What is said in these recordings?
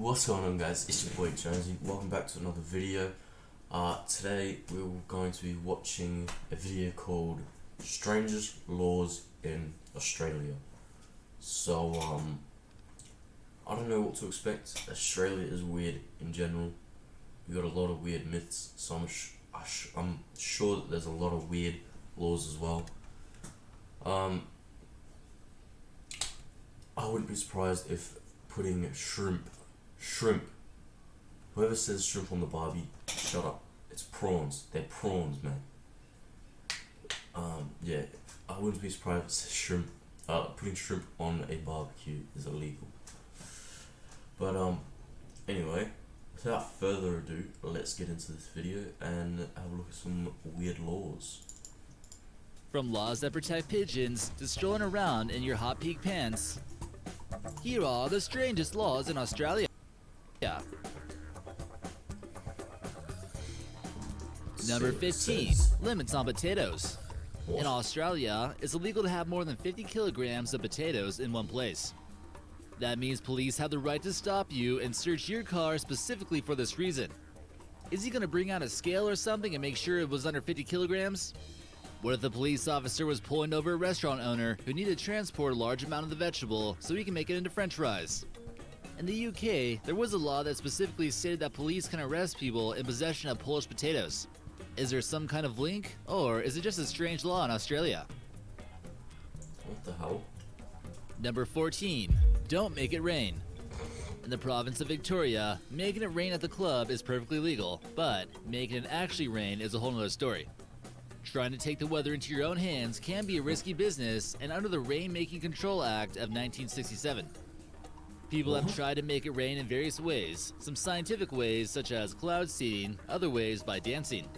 What's going on, guys? It's your boy Jonesy. Welcome back to another video. Today we're going to be watching a video called Strangest Laws in Australia. So I don't know what to expect. Australia is weird in general. We got a lot of weird myths, so I'm sure that there's a lot of weird laws as well. I wouldn't be surprised if putting shrimp. Whoever says shrimp on the barbie, shut up. It's prawns. They're prawns, man. Yeah, I wouldn't be surprised if it says shrimp. Putting shrimp on a barbecue is illegal. But anyway, without further ado, let's get into this video and have a look at some weird laws. From laws that protect pigeons to strolling around in your hot pink pants, here are the strangest laws in Australia. Number 15. Limits on potatoes. What? In Australia, it's illegal to have more than 50 kilograms of potatoes in one place. That means police have the right to stop you and search your car specifically for this reason. Is he going to bring out a scale or something and make sure it was under 50 kilograms? What if the police officer was pulling over a restaurant owner who needed to transport a large amount of the vegetable so he can make it into french fries? In the UK, there was a law that specifically stated that police can arrest people in possession of Polish potatoes. Is there some kind of link, or is it just a strange law in Australia? What the hell? Number 14. Don't make it rain. In the province of Victoria, making it rain at the club is perfectly legal, but making it actually rain is a whole nother story. Trying to take the weather into your own hands can be a risky business and under the Rainmaking Control Act of 1967. People have tried to make it rain in various ways, some scientific ways such as cloud seeding, other ways by dancing.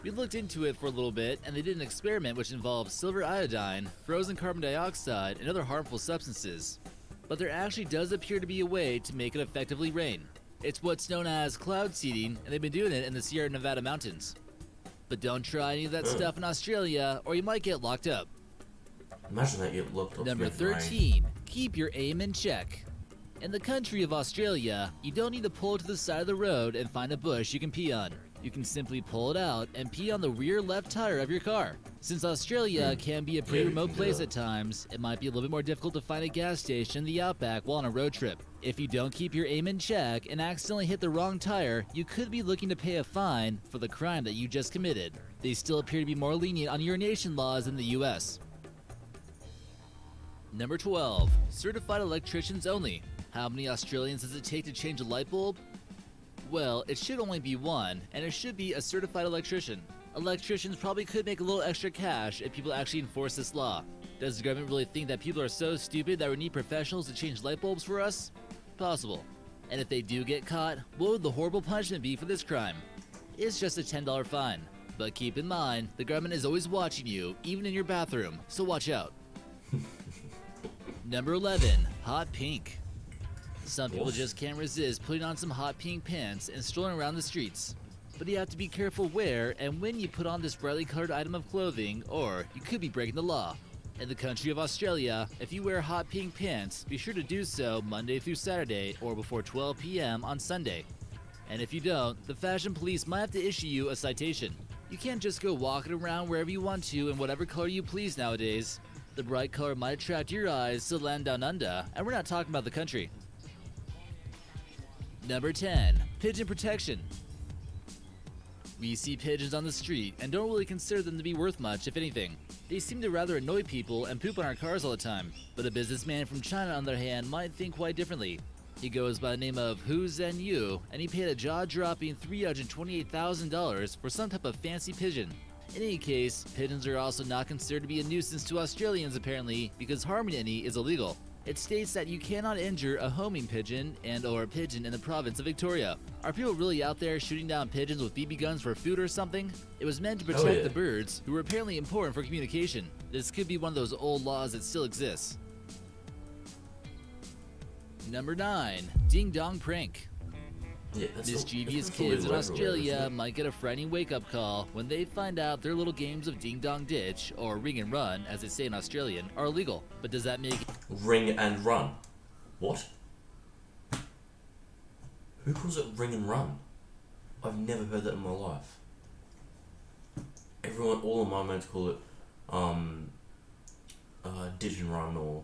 We looked into it for a little bit and they did an experiment which involved silver iodine, frozen carbon dioxide, and other harmful substances. But there actually does appear to be a way to make it effectively rain. It's what's known as cloud seeding, and they've been doing it in the Sierra Nevada mountains. But don't try any of that stuff in Australia or you might get locked up. Imagine that you get looked up. Number 13. Keep your aim in check. In the country of Australia, you don't need to pull to the side of the road and find a bush you can pee on. You can simply pull it out and pee on the rear left tire of your car. Since Australia can be a pretty remote place at times, it might be a little bit more difficult to find a gas station in the outback while on a road trip. If you don't keep your aim in check and accidentally hit the wrong tire, you could be looking to pay a fine for the crime that you just committed. They still appear to be more lenient on urination laws in the US. Number 12. Certified electricians only. How many Australians does it take to change a light bulb? Well, it should only be one, and it should be a certified electrician. Electricians probably could make a little extra cash if people actually enforce this law. Does the government really think that people are so stupid that we need professionals to change light bulbs for us? Possible. And if they do get caught, what would the horrible punishment be for this crime? It's just a $10 fine. But keep in mind, the government is always watching you, even in your bathroom, so watch out. Number 11. Hot pink. Some people just can't resist putting on some hot pink pants and strolling around the streets. But you have to be careful where and when you put on this brightly colored item of clothing, or you could be breaking the law. In the country of Australia, if you wear hot pink pants, be sure to do so Monday through Saturday or before 12 p.m. on Sunday. And if you don't, the fashion police might have to issue you a citation. You can't just go walking around wherever you want to in whatever color you please nowadays. The bright color might attract your eyes to the land down under, and we're not talking about the country. Number 10. Pigeon protection. We see pigeons on the street and don't really consider them to be worth much, if anything. They seem to rather annoy people and poop on our cars all the time. But a businessman from China, on the other hand, might think quite differently. He goes by the name of Hu Zhenyu, and he paid a jaw-dropping $328,000 for some type of fancy pigeon. In any case, pigeons are also not considered to be a nuisance to Australians apparently, because harming any is illegal. It states that you cannot injure a homing pigeon and/or a pigeon in the province of Victoria. Are people really out there shooting down pigeons with BB guns for food or something? It was meant to protect the birds, who were apparently important for communication. This could be one of those old laws that still exists. Number 9. Ding dong prank. Yeah, Mischievous kids in Australia might get a frightening wake-up call when they find out their little games of ding-dong ditch, or ring and run, as they say in Australian, are illegal. But does that make Ring and run? What? Who calls it ring and run? I've never heard that in my life. All of my mates call it ditch and run, or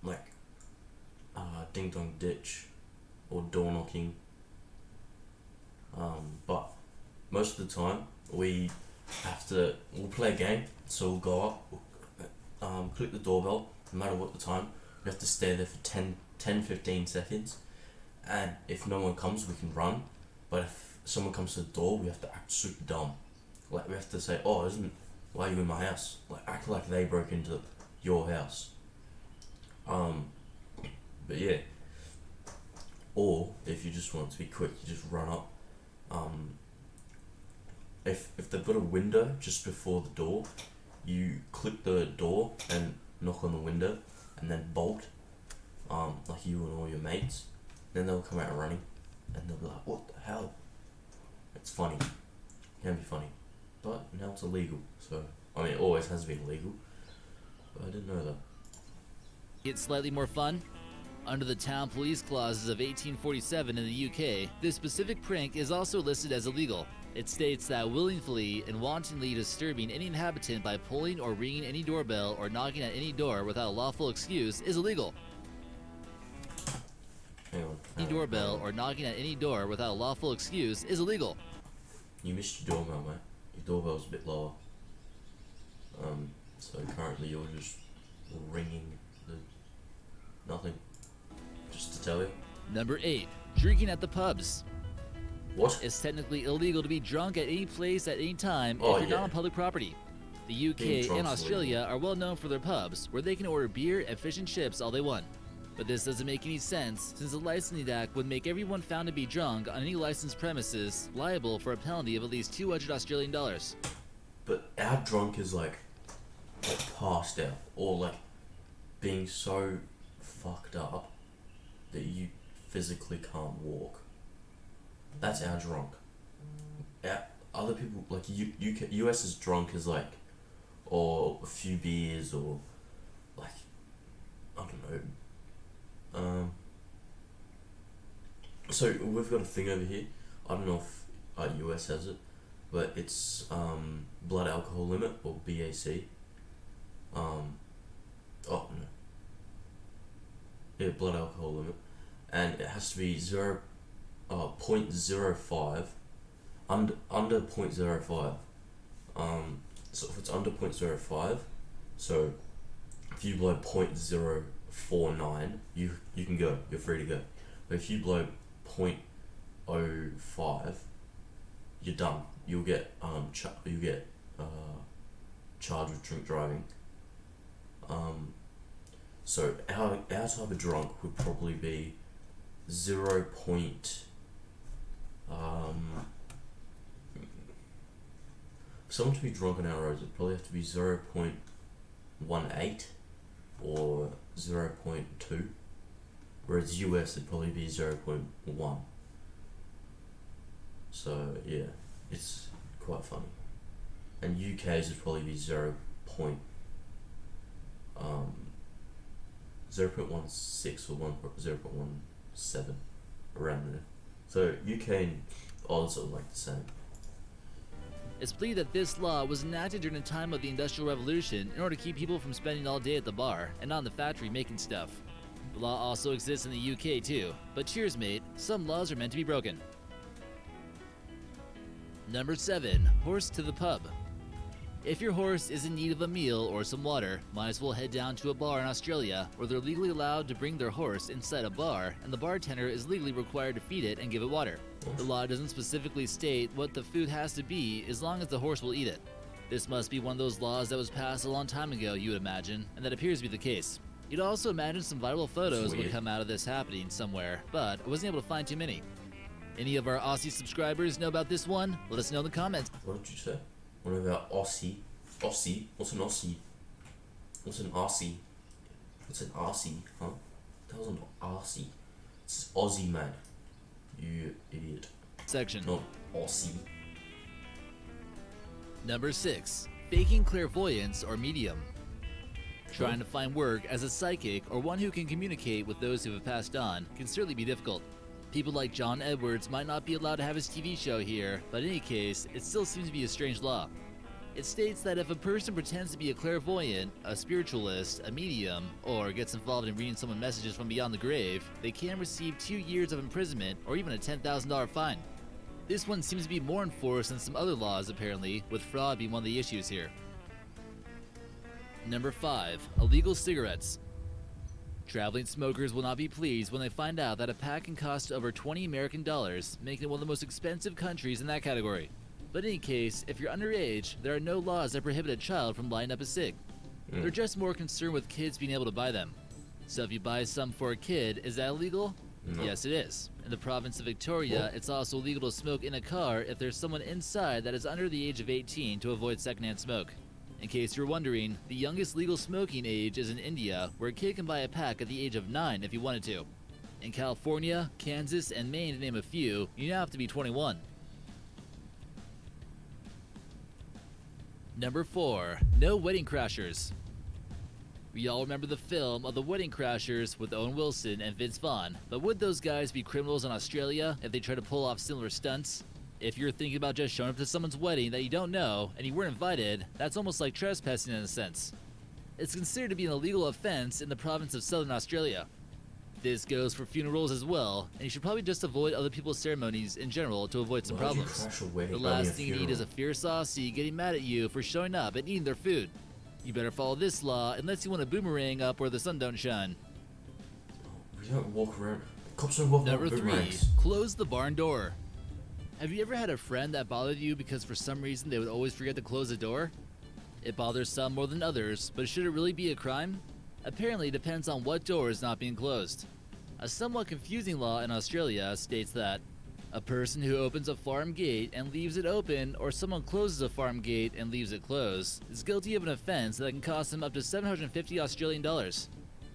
like ding dong ditch, or door knocking. But most of the time we'll play a game, so we'll go up, click the doorbell, no matter what the time. We have to stay there for 10-15 seconds, and if no one comes we can run, but if someone comes to the door we have to act super dumb. Like we have to say, oh, why are you in my house? Like act like they broke into your house. But yeah. Or if you just want it to be quick, you just run up. If they've got a window just before the door, you click the door and knock on the window, and then bolt, like you and all your mates. Then they'll come out running, and they'll be like, "What the hell?" It's funny. It can be funny, but now it's illegal. So I mean, it always has been illegal, but I didn't know that. It's slightly more fun. Under the Town Police Clauses of 1847 in the UK, this specific prank is also listed as illegal. It states that willfully and wantonly disturbing any inhabitant by pulling or ringing any doorbell or knocking at any door without a lawful excuse is illegal. Hang on. Any doorbell or knocking at any door without a lawful excuse is illegal. You missed your doorbell, mate. Your doorbell's a bit lower. So currently you're just ringing the nothing. Just to tell you. Number 8. Drinking at the pubs. What? It's technically illegal to be drunk at any place at any time if you're not on public property. The UK and Australia are well known for their pubs, where they can order beer and fish and chips all they want. But this doesn't make any sense, since the Licensing Act would make everyone found to be drunk on any licensed premises liable for a penalty of at least $200 Australian dollars. But our drunk is like passed out, or like being so fucked up that you physically can't walk. That's our drunk. Other people, like US's drunk is like, or a few beers, or like, I don't know. So we've got a thing over here. I don't know if US has it, but it's blood alcohol limit, or BAC. Blood alcohol limit, and it has to be 0.05, under 0.05. So if it's under 0.05, so if you blow 0.049, you can go. You're free to go. But if you blow 0.05, you're done. You'll get charged with drink driving. So our type of drunk would probably be 0. For someone to be drunk on our roads, it'd probably have to be 0.18 or 0.2, whereas US it'd probably be 0.1. So yeah, it's quite funny. And UK's would probably be 0.16 or 0.17, around there. So UK and Oz are like the same. It's believed that this law was enacted during the time of the Industrial Revolution in order to keep people from spending all day at the bar and not in the factory making stuff. The law also exists in the UK too, but cheers mate, some laws are meant to be broken. Number 7. Horse to the pub. If your horse is in need of a meal or some water, might as well head down to a bar in Australia where they're legally allowed to bring their horse inside a bar and the bartender is legally required to feed it and give it water. The law doesn't specifically state what the food has to be as long as the horse will eat it. This must be one of those laws that was passed a long time ago, you would imagine, and that appears to be the case. You'd also imagine some viral photos would come out of this happening somewhere, but I wasn't able to find too many. Any of our Aussie subscribers know about this one? Let us know in the comments. What did you say? What about Aussie? Aussie? What's an Aussie? What's an Aussie? What's an Aussie? Huh? That was an Aussie. It's Aussie, man. You idiot. Section. Not Aussie. Number 6. Faking clairvoyance or medium. Trying to find work as a psychic or one who can communicate with those who have passed on can certainly be difficult. People like John Edwards might not be allowed to have his TV show here, but in any case, it still seems to be a strange law. It states that if a person pretends to be a clairvoyant, a spiritualist, a medium, or gets involved in reading someone messages from beyond the grave, they can receive 2 years of imprisonment or even a $10,000 fine. This one seems to be more enforced than some other laws apparently, with fraud being one of the issues here. Number 5. Illegal cigarettes. Traveling smokers will not be pleased when they find out that a pack can cost over $20 American, making it one of the most expensive countries in that category. But in any case, if you're underage, there are no laws that prohibit a child from lighting up a cig. They're just more concerned with kids being able to buy them. So if you buy some for a kid, is that illegal? No. Yes, it is. In the province of Victoria, it's also illegal to smoke in a car if there's someone inside that is under the age of 18 to avoid secondhand smoke. In case you're wondering, the youngest legal smoking age is in India, where a kid can buy a pack at the age of 9 if he wanted to. In California, Kansas, and Maine, to name a few, you now have to be 21. Number 4. No wedding crashers. We all remember the film of The Wedding Crashers with Owen Wilson and Vince Vaughn, but would those guys be criminals in Australia if they try to pull off similar stunts? If you're thinking about just showing up to someone's wedding that you don't know and you weren't invited, that's almost like trespassing in a sense. It's considered to be an illegal offense in the province of Southern Australia. This goes for funerals as well, and you should probably just avoid other people's ceremonies in general to avoid some Why'd you problems. crash a wedding? The I mean, last a thing you need funeral. is a fierce Aussie getting mad at you for showing up and eating their food. You better follow this law unless you want a boomerang up where the sun don't shine. We don't walk around. Cops don't walk Number around 3. boomerangs. Close the barn door. Have you ever had a friend that bothered you because for some reason they would always forget to close the door? It bothers some more than others, but should it really be a crime? Apparently it depends on what door is not being closed. A somewhat confusing law in Australia states that a person who opens a farm gate and leaves it open, or someone closes a farm gate and leaves it closed, is guilty of an offense that can cost them up to 750 Australian dollars.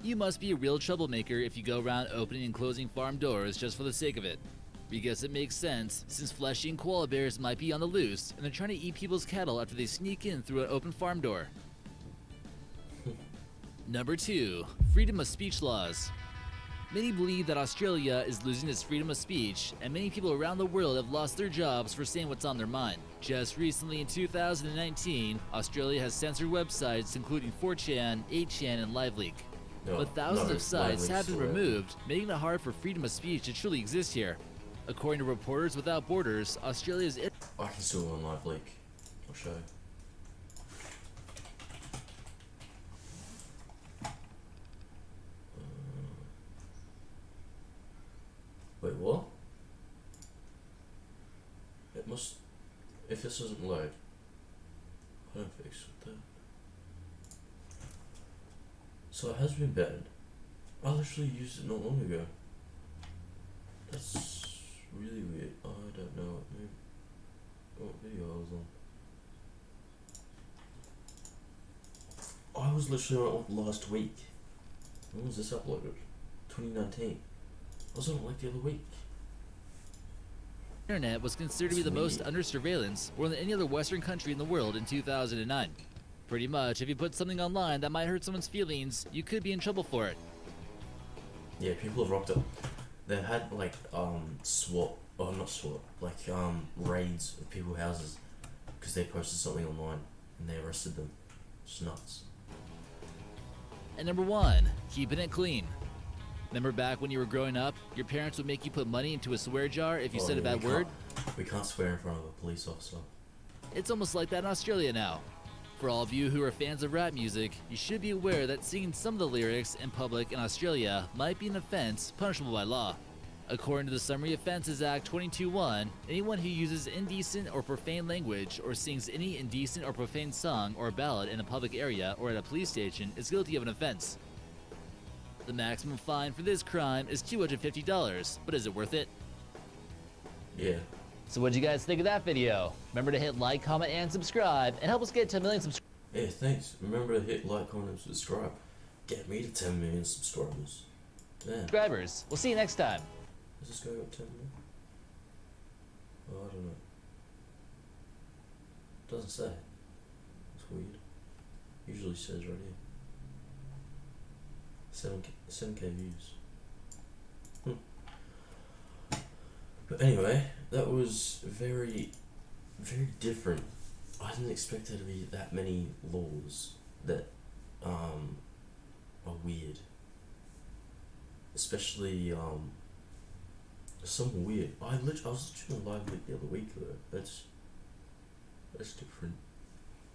You must be a real troublemaker if you go around opening and closing farm doors just for the sake of it. Because it makes sense, since fleshy koala bears might be on the loose and they're trying to eat people's cattle after they sneak in through an open farm door. Number 2. Freedom of speech laws. Many believe that Australia is losing its freedom of speech, and many people around the world have lost their jobs for saying what's on their mind. Just recently in 2019, Australia has censored websites including 4chan, 8chan, and LiveLeak. No, But thousands no, of sites LiveLeak's have been still there. removed, making it hard for freedom of speech to truly exist here. According to Reporters Without Borders, Australia's I can still go on Live Leak. I'll show you. Wait, what? It must. If this doesn't load, I don't fix with that. So it has been banned. I literally used it not long ago. That's really weird. I don't know what video I was on. I was literally on it last week. When was this uploaded? 2019. I was on it like the other week. internet was considered to be the most under surveillance more than any other Western country in the world in 2009. Pretty much, if you put something online that might hurt someone's feelings, you could be in trouble for it. Yeah, people have rocked it. They had like SWAT, or not SWAT, like raids of people's houses because they posted something online and they arrested them. It's nuts. And number 1, keeping it clean. Remember back when you were growing up, your parents would make you put money into a swear jar if you Oh, said a yeah, bad word? We can't swear in front of a police officer. It's almost like that in Australia now. For all of you who are fans of rap music, you should be aware that singing some of the lyrics in public in Australia might be an offense punishable by law. According to the Summary Offences Act 22.1, anyone who uses indecent or profane language or sings any indecent or profane song or ballad in a public area or at a police station is guilty of an offense. The maximum fine for this crime is $250, but is it worth it? Yeah. So what'd you guys think of that video? Remember to hit like, comment, and subscribe, and help us get to 1 million subscribers. Yeah, thanks. Remember to hit like, comment, and subscribe. Get me to 10 million subscribers. Damn. We'll see you next time. Is this going up 10 million? Oh, I don't know. Doesn't say. It's weird. Usually says right here. 7K views. But anyway, that was very different. I didn't expect there to be that many laws that are weird. Especially some weird. I was watching a live leak the other week though. That's different.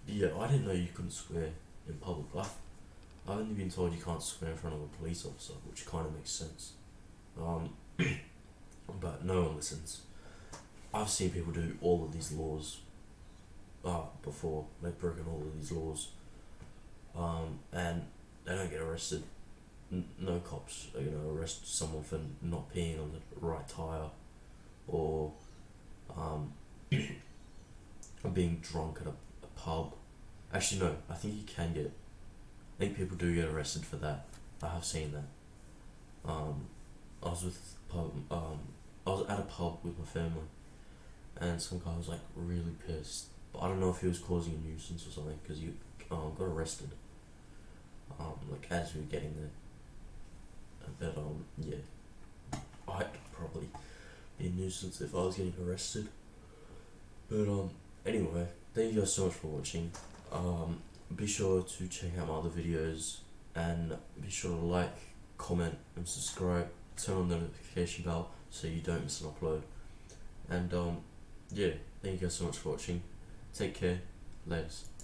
But yeah, I didn't know you couldn't swear in public. I've only been told you can't swear in front of a police officer, which kind of makes sense. But no one listens. I've seen people do all of these laws before. They've broken all of these laws. And they don't get arrested. No cops are going to arrest someone for not peeing on the right tyre or being drunk at a pub. Actually, no, I think I think people do get arrested for that. I have seen that. I was at a pub with my family, and some guy was like really pissed. But I don't know if he was causing a nuisance or something because he got arrested. Like as we were getting there. But yeah, I'd probably be a nuisance if I was getting arrested. But anyway, thank you guys so much for watching. Be sure to check out my other videos and be sure to like, comment and subscribe. Turn on the notification bell so you don't miss an upload. And yeah, thank you guys so much for watching. Take care. Laters.